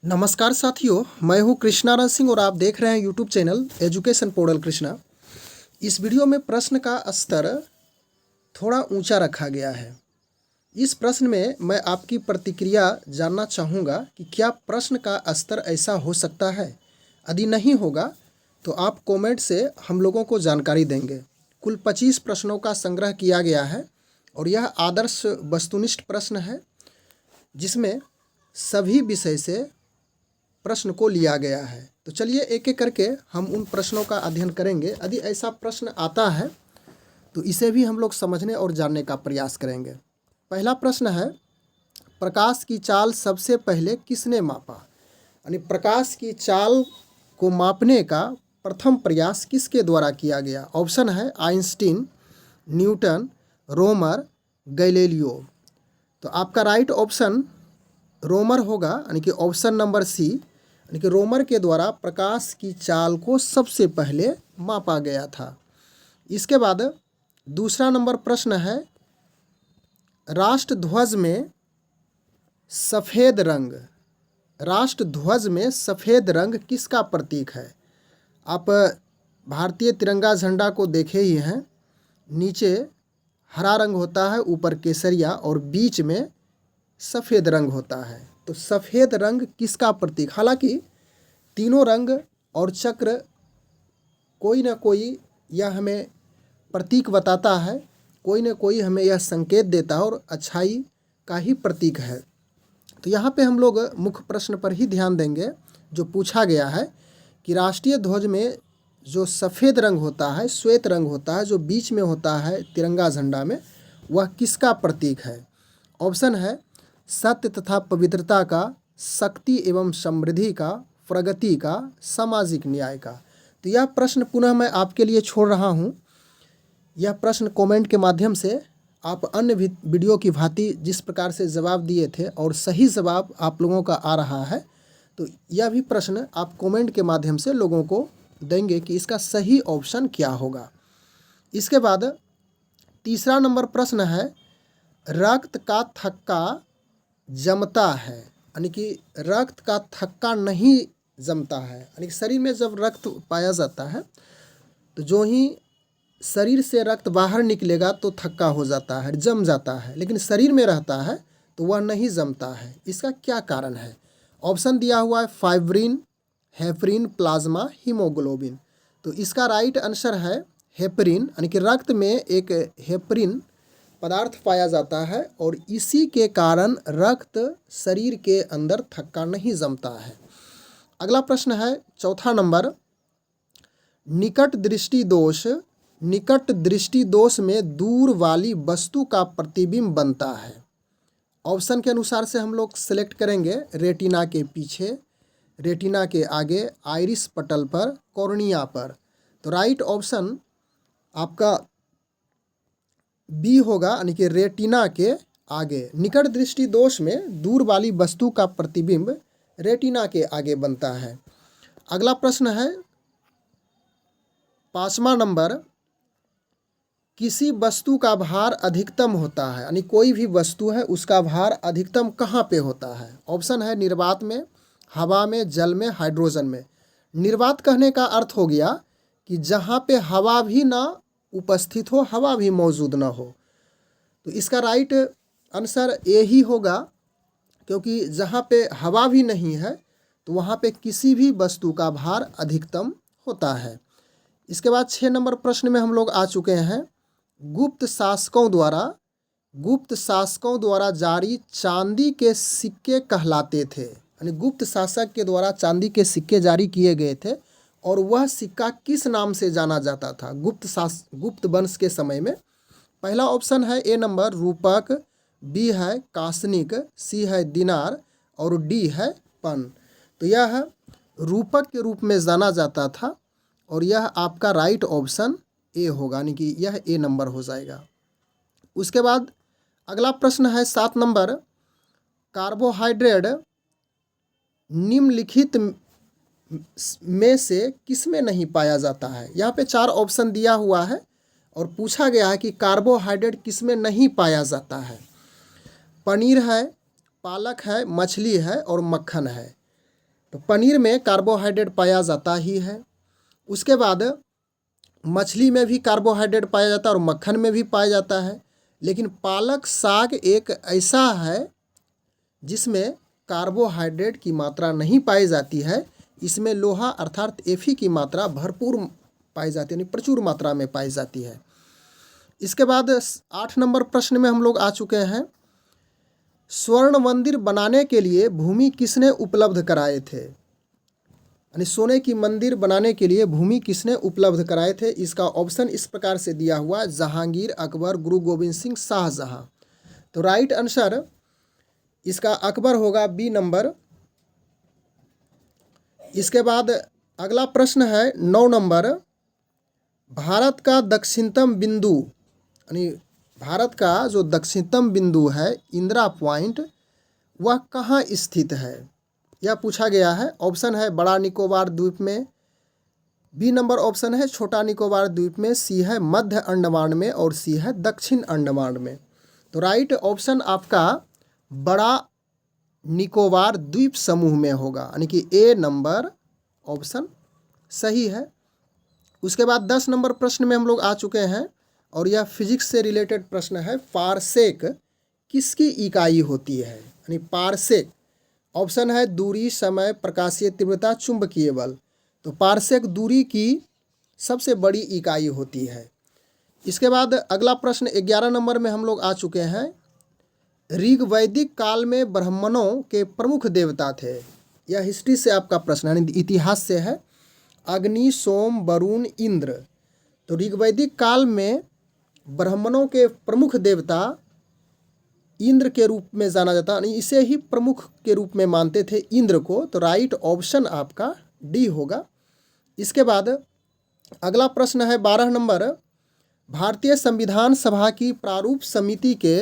नमस्कार साथियों, मैं हूं कृष्णानंद सिंह और आप देख रहे हैं YouTube channel education portal Krishna. इस वीडियो में प्रश्न का स्तर थोड़ा ऊंचा रखा गया है। इस प्रश्न में मैं आपकी प्रतिक्रिया जानना चाहूँगा कि क्या प्रश्न का स्तर ऐसा हो सकता है। यदि नहीं होगा तो आप कमेंट से हम लोगों को जानकारी देंगे। कुल 25 प्रश्नों का संग्रह किया गया है और यह आदर्श वस्तुनिष्ठ प्रश्न है, जिसमें सभी विषय से प्रश्न को लिया गया है। तो चलिए एक एक करके हम उन प्रश्नों का अध्ययन करेंगे। यदि ऐसा प्रश्न आता है तो इसे भी हम लोग समझने और जानने का प्रयास करेंगे। पहला प्रश्न है, प्रकाश की चाल सबसे पहले किसने मापा। यानी प्रकाश की चाल को मापने का प्रथम प्रयास किसके द्वारा किया गया। ऑप्शन है आइंस्टीन, न्यूटन, रोमर, गैलीलियो। तो आपका राइट ऑप्शन रोमर होगा, यानी कि ऑप्शन नंबर सी, यानी कि रोमर के द्वारा प्रकाश की चाल को सबसे पहले मापा गया था। इसके बाद दूसरा नंबर प्रश्न है, राष्ट्रध्वज में सफ़ेद रंग, राष्ट्रध्वज में सफ़ेद रंग किसका प्रतीक है। आप भारतीय तिरंगा झंडा को देखे ही हैं। नीचे हरा रंग होता है, ऊपर केसरिया और बीच में सफ़ेद रंग होता है। तो सफ़ेद रंग किसका प्रतीक। हालांकि तीनों रंग और चक्र कोई ना कोई यह हमें प्रतीक बताता है, कोई ना कोई हमें यह संकेत देता है और अच्छाई का ही प्रतीक है। तो यहाँ पे हम लोग मुख्य प्रश्न पर ही ध्यान देंगे, जो पूछा गया है कि राष्ट्रीय ध्वज में जो सफ़ेद रंग होता है, श्वेत रंग होता है, जो बीच में होता है तिरंगा झंडा में, वह किसका प्रतीक है। ऑप्शन है सत्य तथा पवित्रता का, शक्ति एवं समृद्धि का, प्रगति का, सामाजिक न्याय का। तो यह प्रश्न पुनः मैं आपके लिए छोड़ रहा हूँ। यह प्रश्न कमेंट के माध्यम से आप अन्य वीडियो की भांति जिस प्रकार से जवाब दिए थे और सही जवाब आप लोगों का आ रहा है, तो यह भी प्रश्न आप कमेंट के माध्यम से लोगों को देंगे कि इसका सही ऑप्शन क्या होगा। इसके बाद तीसरा नंबर प्रश्न है, रक्त का थक्का जमता है, यानी कि रक्त का थक्का नहीं जमता है। यानी कि शरीर में जब रक्त पाया जाता है तो जो ही शरीर से रक्त बाहर निकलेगा तो थक्का हो जाता है, जम जाता है, लेकिन शरीर में रहता है तो वह नहीं जमता है। इसका क्या कारण है। ऑप्शन दिया हुआ है फाइब्रिन, हेपरिन, प्लाज्मा, हीमोग्लोबिन। तो इसका राइट आंसर है हेपरिन, यानी कि रक्त में एक हेपरिन पदार्थ पाया जाता है और इसी के कारण रक्त शरीर के अंदर थक्का नहीं जमता है। अगला प्रश्न है चौथा नंबर, निकट दृष्टि दोष, निकट दृष्टि दोष में दूर वाली वस्तु का प्रतिबिंब बनता है। ऑप्शन के अनुसार से हम लोग सेलेक्ट करेंगे, रेटिना के पीछे, रेटिना के आगे, आइरिस पटल पर, कॉर्निया पर। तो राइट ऑप्शन आपका बी होगा, यानी कि रेटिना के आगे। निकट दृष्टि दोष में दूर वाली वस्तु का प्रतिबिंब रेटिना के आगे बनता है। अगला प्रश्न है पांचवा नंबर, किसी वस्तु का भार अधिकतम होता है, यानी कोई भी वस्तु है उसका भार अधिकतम कहाँ पे होता है। ऑप्शन है निर्वात में, हवा में, जल में, हाइड्रोजन में। निर्वात कहने का अर्थ हो गया कि जहाँ पे हवा भी ना उपस्थित हो, हवा भी मौजूद ना हो। तो इसका राइट आंसर ए ही होगा, क्योंकि जहाँ पे हवा भी नहीं है तो वहाँ पे किसी भी वस्तु का भार अधिकतम होता है। इसके बाद 6 नंबर प्रश्न में हम लोग आ चुके हैं, गुप्त शासकों द्वारा जारी चांदी के सिक्के कहलाते थे। यानी गुप्त शासक के द्वारा चांदी के सिक्के जारी किए गए थे और वह सिक्का किस नाम से जाना जाता था गुप्त वंश के समय में। पहला ऑप्शन है ए नंबर रूपक, बी है कासनिक, सी है दिनार और डी है पन। तो यह रूपक के रूप में जाना जाता था और यह आपका राइट ऑप्शन ए होगा, यानी कि यह ए नंबर हो जाएगा। उसके बाद अगला प्रश्न है 7 नंबर, कार्बोहाइड्रेट निम्नलिखित में से किसमें नहीं पाया जाता है। यहाँ पे 4 ऑप्शन दिया हुआ है और पूछा गया है कि कार्बोहाइड्रेट किसमें नहीं पाया जाता है। पनीर है, पालक है, मछली है और मक्खन है। तो पनीर में कार्बोहाइड्रेट पाया जाता ही है। उसके बाद मछली में भी कार्बोहाइड्रेट पाया जाता है और मक्खन में भी पाया जाता है। लेकिन पालक साग एक ऐसा है जिसमें कार्बोहाइड्रेट की मात्रा नहीं पाई जाती है। इसमें लोहा अर्थात Fe की मात्रा भरपूर पाई जाती है, यानी प्रचुर मात्रा में पाई जाती है। इसके बाद 8 नंबर प्रश्न में हम लोग आ चुके हैं। स्वर्ण मंदिर बनाने के लिए भूमि किसने उपलब्ध कराए थे? यानी सोने की मंदिर बनाने के लिए भूमि किसने उपलब्ध कराए थे? इसका ऑप्शन इस प्रकार से दिया हुआ, जहांगीर, अकबर, गुरु गोविंद सिंह, शाहजहां। तो राइट आंसर इसका अकबर होगा, बी नंबर। इसके बाद अगला प्रश्न है 9 नंबर। भारत का दक्षिणतम बिंदु, यानी भारत का जो दक्षिणतम बिंदु है इंदिरा पॉइंट, वह कहाँ स्थित है? यह पूछा गया है। ऑप्शन है बड़ा निकोबार द्वीप में, बी नंबर ऑप्शन है छोटा निकोबार द्वीप में, सी है मध्य अंडमान में और सी है दक्षिण अंडमान में। तो राइट ऑप्शन आपका बड़ा निकोबार द्वीप समूह में होगा, यानी कि ए नंबर ऑप्शन सही है। उसके बाद 10 नंबर प्रश्न में हम लोग आ चुके हैं और यह फिजिक्स से रिलेटेड प्रश्न है। पारसेक किसकी इकाई होती है? यानी पारसेक, ऑप्शन है दूरी, समय, प्रकाशीय तीव्रता, चुंबकीय बल। तो पारसेक दूरी की सबसे बड़ी इकाई होती है। इसके बाद अगला प्रश्न 11 नंबर में हम लोग आ चुके हैं। ऋग्वैदिक काल में ब्राह्मणों के प्रमुख देवता थे। यह हिस्ट्री से आपका प्रश्न है, यानी इतिहास से है। अग्नि, सोम, वरुण, इंद्र। तो ऋग्वैदिक काल में ब्राह्मणों के प्रमुख देवता इंद्र के रूप में जाना जाता, यानी इसे ही प्रमुख के रूप में मानते थे इंद्र को। तो राइट ऑप्शन आपका डी होगा। इसके बाद अगला प्रश्न है 12 नंबर। भारतीय संविधान सभा की प्रारूप समिति के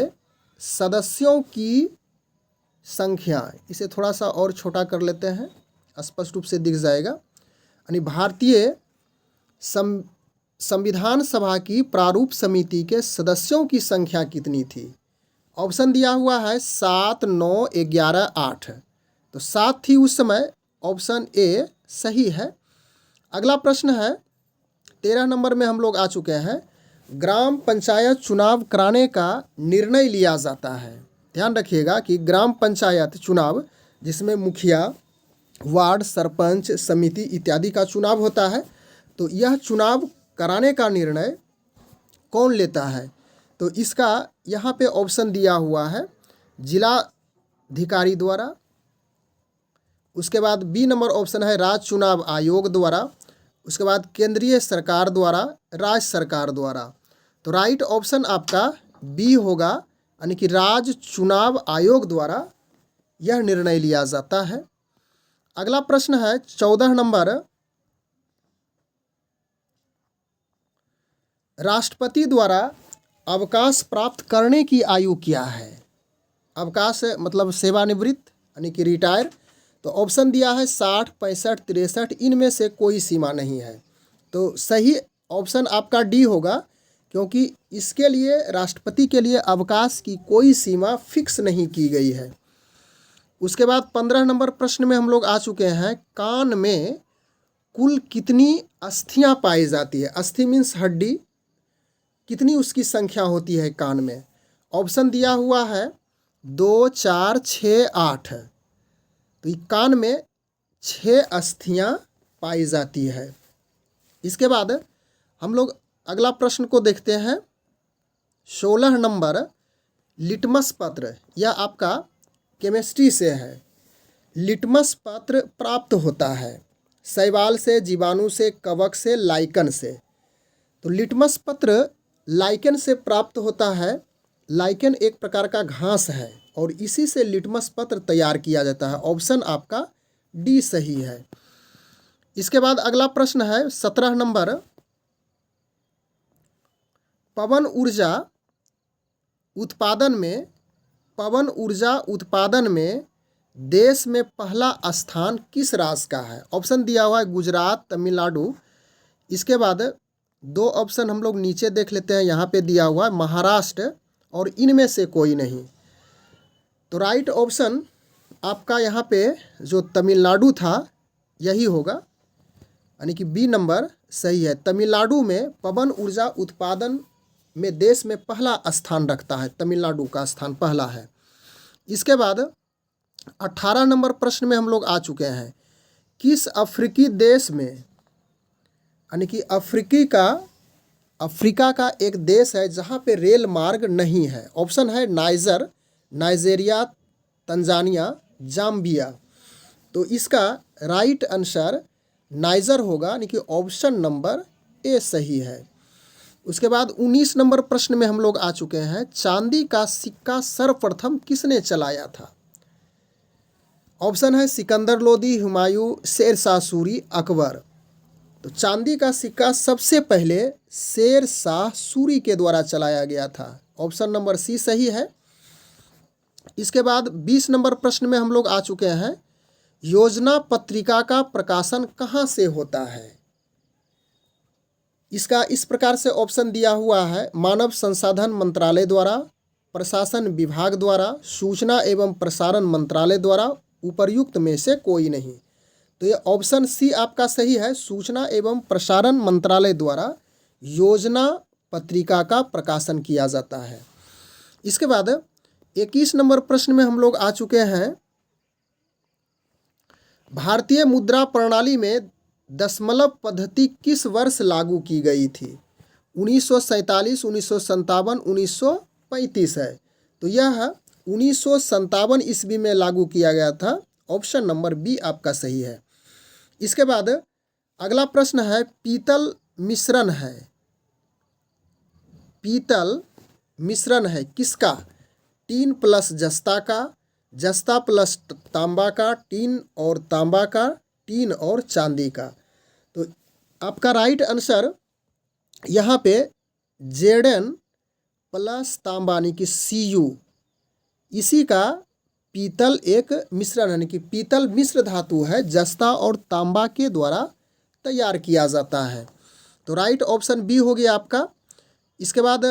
सदस्यों की संख्या, इसे थोड़ा सा और छोटा कर लेते हैं, स्पष्ट रूप से दिख जाएगा। यानी भारतीय संविधान सभा की प्रारूप समिति के सदस्यों की संख्या कितनी थी? ऑप्शन दिया हुआ है 7, 9, 11, 8। तो 7 थी उस समय, ऑप्शन ए सही है। अगला प्रश्न है 13 नंबर में हम लोग आ चुके हैं। ग्राम पंचायत चुनाव कराने का निर्णय लिया जाता है। ध्यान रखिएगा कि ग्राम पंचायत चुनाव, जिसमें मुखिया, वार्ड, सरपंच, समिति इत्यादि का चुनाव होता है, तो यह चुनाव कराने का निर्णय कौन लेता है? तो इसका यहाँ पे ऑप्शन दिया हुआ है जिलाधिकारी द्वारा। उसके बाद बी नंबर ऑप्शन है राज्य चुनाव आयोग द्वारा। उसके बाद केंद्रीय सरकार द्वारा, राज्य सरकार द्वारा। तो राइट ऑप्शन आपका बी होगा, यानी कि राज्य चुनाव आयोग द्वारा यह निर्णय लिया जाता है। अगला प्रश्न है 14 नंबर। राष्ट्रपति द्वारा अवकाश प्राप्त करने की आयु क्या है? अवकाश मतलब सेवानिवृत्त, यानी कि रिटायर। तो ऑप्शन दिया है 60, 65, 63, इनमें से कोई सीमा नहीं है। तो सही ऑप्शन आपका डी होगा, क्योंकि इसके लिए राष्ट्रपति के लिए अवकाश की कोई सीमा फिक्स नहीं की गई है। उसके बाद 15 नंबर प्रश्न में हम लोग आ चुके हैं। कान में कुल कितनी अस्थियां पाई जाती है? अस्थि मीन्स हड्डी, कितनी उसकी संख्या होती है कान में? ऑप्शन दिया हुआ है 2, 4, 6, 8। तो कान में 6 अस्थियां पाई जाती है। इसके बाद हम लोग अगला प्रश्न को देखते हैं। 16 नंबर। लिटमस पत्र, यह आपका केमिस्ट्री से है। लिटमस पत्र प्राप्त होता है शैवाल से, जीवाणु से, कवक से, लाइकन से। तो लिटमस पत्र लाइकन से प्राप्त होता है। लाइकन एक प्रकार का घास है और इसी से लिटमस पत्र तैयार किया जाता है। ऑप्शन आपका डी सही है। इसके बाद अगला प्रश्न है 17 नंबर। पवन ऊर्जा उत्पादन में देश में पहला स्थान किस राज्य का है? ऑप्शन दिया हुआ है गुजरात, तमिलनाडु। इसके बाद 2 ऑप्शन हम लोग नीचे देख लेते हैं, यहाँ पे दिया हुआ है महाराष्ट्र और इनमें से कोई नहीं। तो राइट ऑप्शन आपका यहाँ पे जो तमिलनाडु था यही होगा, यानी कि बी नंबर सही है। तमिलनाडु में पवन ऊर्जा उत्पादन में देश में पहला स्थान रखता है, तमिलनाडु का स्थान पहला है। इसके बाद 18 नंबर प्रश्न में हम लोग आ चुके हैं। किस अफ्रीकी देश में, यानी कि अफ्रीका का एक देश है जहाँ पे रेल मार्ग नहीं है। ऑप्शन है नाइजर, नाइजेरिया, तंजानिया, जाम्बिया। तो इसका राइट आंसर नाइजर होगा, यानी कि ऑप्शन नंबर ए सही है। उसके बाद 19 नंबर प्रश्न में हम लोग आ चुके हैं। चांदी का सिक्का सर्वप्रथम किसने चलाया था? ऑप्शन है सिकंदर लोदी, हुमायूं, शेर शाह सूरी, अकबर। तो चांदी का सिक्का सबसे पहले शेर शाह सूरी के द्वारा चलाया गया था। ऑप्शन नंबर सी सही है। इसके बाद 20 नंबर प्रश्न में हम लोग आ चुके हैं। योजना पत्रिका का प्रकाशन कहाँ से होता है? इसका इस प्रकार से ऑप्शन दिया हुआ है। मानव संसाधन मंत्रालय द्वारा, प्रशासन विभाग द्वारा, सूचना एवं प्रसारण मंत्रालय द्वारा, उपर्युक्त में से कोई नहीं। तो ये ऑप्शन सी आपका सही है। सूचना एवं प्रसारण मंत्रालय द्वारा योजना पत्रिका का प्रकाशन किया जाता है। इसके बाद 21 नंबर प्रश्न में हम लोग आ चुके हैं। भारतीय मुद्रा प्रणाली में दशमलव पद्धति किस वर्ष लागू की गई थी? 1947, 1957, 1935 है। तो यह 1957 ईस्वी में लागू किया गया था। ऑप्शन नंबर बी आपका सही है। इसके बाद अगला प्रश्न है, पीतल मिश्रण है, पीतल मिश्रण है किसका? टीन प्लस जस्ता का, जस्ता प्लस तांबा का, टीन और तांबा का, टीन और चांदी का। तो आपका राइट आंसर यहाँ पे Zn प्लस तांबा यानी कि Cu, इसी का पीतल एक मिश्रण यानी कि पीतल मिश्र धातु है, जस्ता और तांबा के द्वारा तैयार किया जाता है। तो राइट ऑप्शन बी हो गया आपका। इसके बाद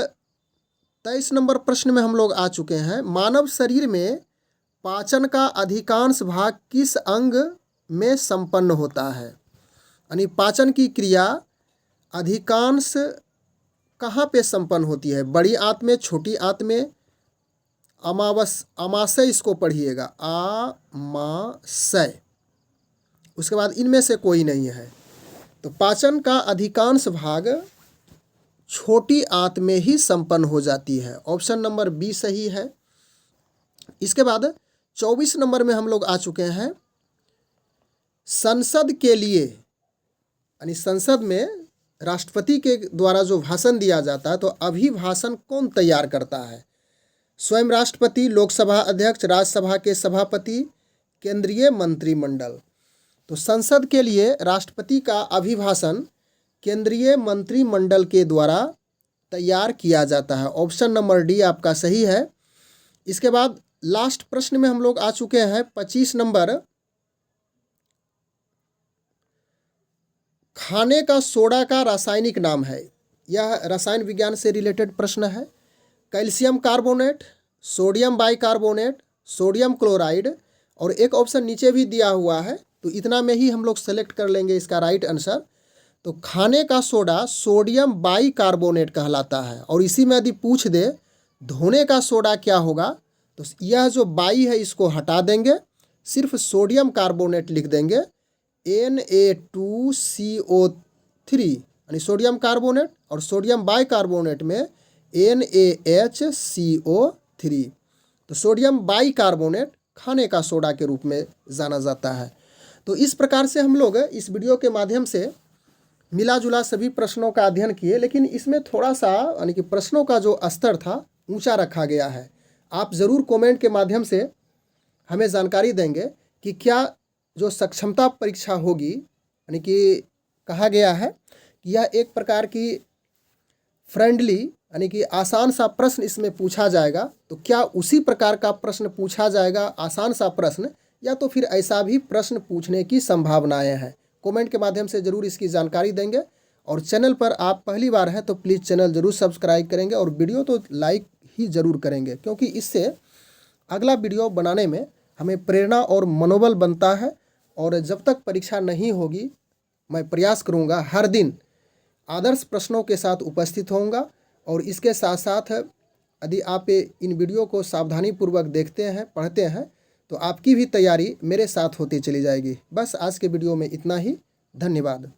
23 नंबर प्रश्न में हम लोग आ चुके हैं। मानव शरीर में पाचन का अधिकांश भाग किस अंग में संपन्न होता है? यानी पाचन की क्रिया अधिकांश कहाँ पे संपन्न होती है? बड़ी आंत में, छोटी आंत में, अमाशय इसको पढ़िएगा, आमाशय। उसके बाद इनमें से कोई नहीं है। तो पाचन का अधिकांश भाग छोटी आंत में ही संपन्न हो जाती है। ऑप्शन नंबर बी सही है। इसके बाद 24 नंबर में हम लोग आ चुके हैं। संसद के लिए, यानी संसद में राष्ट्रपति के द्वारा जो भाषण दिया जाता है, तो अभिभाषण कौन तैयार करता है? स्वयं राष्ट्रपति, लोकसभा अध्यक्ष, राज्यसभा के सभापति, केंद्रीय मंत्रिमंडल। तो संसद के लिए राष्ट्रपति का अभिभाषण केंद्रीय मंत्रिमंडल के द्वारा तैयार किया जाता है। ऑप्शन नंबर डी आपका सही है। इसके बाद लास्ट प्रश्न में हम लोग आ चुके हैं 25 नंबर। खाने का सोडा का रासायनिक नाम है। यह रसायन विज्ञान से रिलेटेड प्रश्न है। Calcium carbonate, sodium bicarbonate, sodium chloride, और एक ऑप्शन नीचे भी दिया हुआ है। तो इतना में ही हम लोग सेलेक्ट कर लेंगे इसका राइट आंसर। तो खाने का सोडा सोडियम बाइकार्बोनेट कहलाता है। और इसी में यदि पूछ दे धोने का सोडा क्या होगा, तो यह जो बाई है इसको हटा देंगे, सिर्फ सोडियम कार्बोनेट लिख देंगे, Na2CO3, यानी सोडियम कार्बोनेट, और सोडियम बाइकार्बोनेट में NaHCO3। तो सोडियम बाइकार्बोनेट खाने का सोडा के रूप में जाना जाता है। तो इस प्रकार से हम लोग इस वीडियो के माध्यम से मिला जुला सभी प्रश्नों का अध्ययन किए, लेकिन इसमें थोड़ा सा यानी कि प्रश्नों का जो स्तर था ऊंचा रखा गया है। आप ज़रूर कमेंट के माध्यम से हमें जानकारी देंगे कि क्या जो सक्षमता परीक्षा होगी, यानी कि कहा गया है कि यह एक प्रकार की फ्रेंडली यानी कि आसान सा प्रश्न इसमें पूछा जाएगा। तो क्या उसी प्रकार का प्रश्न पूछा जाएगा, आसान सा प्रश्न, या तो फिर ऐसा भी प्रश्न पूछने की संभावनाएं हैं? कमेंट के माध्यम से ज़रूर इसकी जानकारी देंगे। और चैनल पर आप पहली बार हैं तो प्लीज़ चैनल ज़रूर सब्सक्राइब करेंगे और वीडियो तो लाइक ही ज़रूर करेंगे, क्योंकि इससे अगला वीडियो बनाने में हमें प्रेरणा और मनोबल बनता है। और जब तक परीक्षा नहीं होगी, मैं प्रयास करूँगा हर दिन आदर्श प्रश्नों के साथ उपस्थित होऊंगा। और इसके साथ साथ यदि आप इन वीडियो को सावधानीपूर्वक देखते हैं, पढ़ते हैं, तो आपकी भी तैयारी मेरे साथ होती चली जाएगी। बस आज के वीडियो में इतना ही। धन्यवाद।